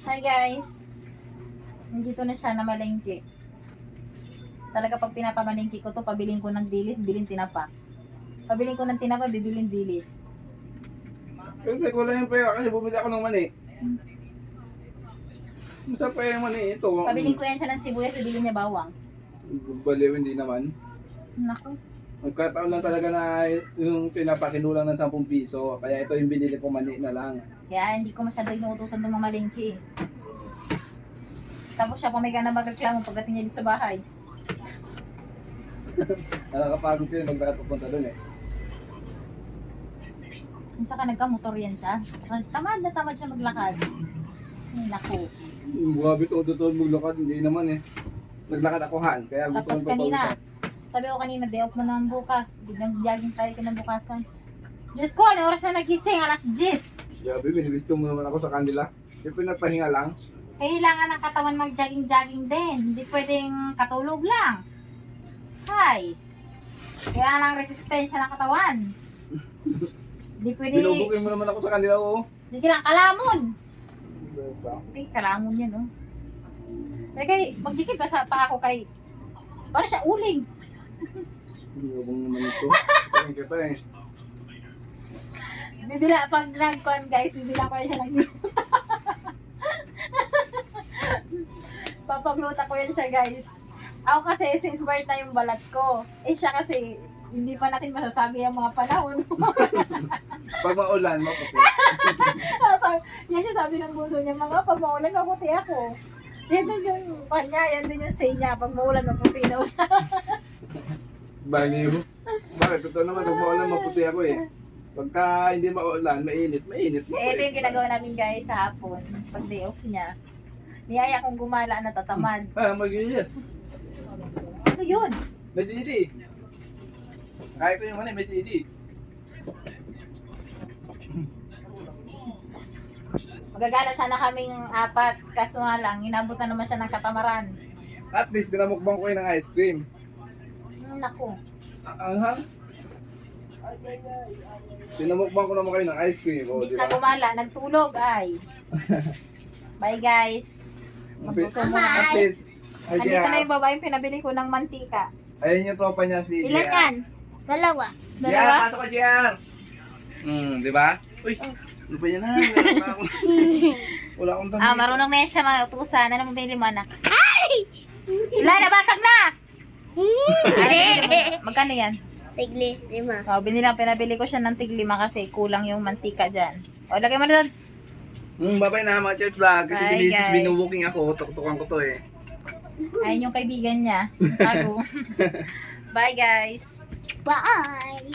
Hi guys! Nandito na siya na malengke. Talaga pag pinapamalengke ko to, pabiling ko ng dilis, bilhin tinapa. Pabiling ko ng tinapa, bibilin dilis. Siyempre, wala yung pera kasi bumili ako ng mani. Masarap pa yung mani ito. Pabiling ko yan siya ng sibuyas, bibilin niya bawang. Baliw, hindi naman. Naku. Magkataon lang talaga na yung pinapakinulang ng 10 piso. Kaya ito yung binili ko mani na lang. Kaya hindi ko masyado inuutosan ng mamalengke. Tapos siya pa may gana magreklamo pagdating niya dito sa bahay. Nakakapagod yun pag nakapupunta doon eh. Kung saka nagka-motor yan siya. Tamad na tamad siya maglakad. Ay, naku. Grabe ito, totoo maglakad. Hindi naman eh. Naglakad ako han. Kaya gusto Tapos ko kanina, sabi ko kanina, day off mo naman bukas. Nag-jogging tayo kinabukasan. Diyos ko, ano oras na nagising? Alas 10. Grabe, binibisto mo naman ako sa kanila. Siyempre nagpahinga lang. Kailangan ng katawan mag-jogging-jogging din. Hindi pwedeng katulog lang. Hay. Kailangan ng resistensya ng katawan. Hindi pwede. Binubukin mo naman ako sa kanila, oh. Hindi kailangan kalamon. Hindi kalamon yan, oh. Kaya magdikit pa pa ako kay... Para siya uling. Binubong naman ito. Tingin kita eh. Bibila, pag nag-con guys, bibila ko yan siya ng papagluta ko yan siya guys. Ako kasi since birth na yung balat ko. Eh siya kasi hindi pa natin masasabi ang mga panahon. Pag maulan, maputi. Yan yung sabi ng buso niya, mga pag maulan maputi ako. Yan din yung kanya, yan din yung say niya, pag maulan maputi daw siya. Baliw. Bakit? Totoo naman, pag maulan, maputi ako eh. Pagka hindi maulan, mainit. Ito yung ginagawa namin guys sa hapon, pag day off niya. Niyaya kong gumala na tatamad. Mag-iinit. Ano yun? May CD. Kaya ko yung mani, may CD. Magagala sana kaming 4, kaso nga lang, inabutan naman siya ng katamaran. At least, pinamukbang ko yun ng ice cream. Naku. Anghang? Pinamukbang ko naman kayo ng ice cream. Oh, Imbis na gumala, nagtulog ay. Bye guys. Magbuto muna. At least, ay Andito na siya. yung babaeng pinabili ko ng mantika. Ayun yung tropa niya si Ilan yan? Dalawa. Dalawa? Pasok ka, JR! Di ba? Uy, ano ba yan ha? Wala akong damit. Marunong na yan siya mautusan. Ano mabili mo anak? Ay! Wala, nabasag na! Magkano yan? Tigli, 5. Pinabili ko siya ng tig 5 kasi kulang yung mantika dyan. O, lagay mo na doon. Babay na mga church vlog. Kasi Bye, binisis, guys. binubuking ako. Tuktukan ko to eh. Ayun yung kaibigan niya. Yung tago. Bye guys. Bye!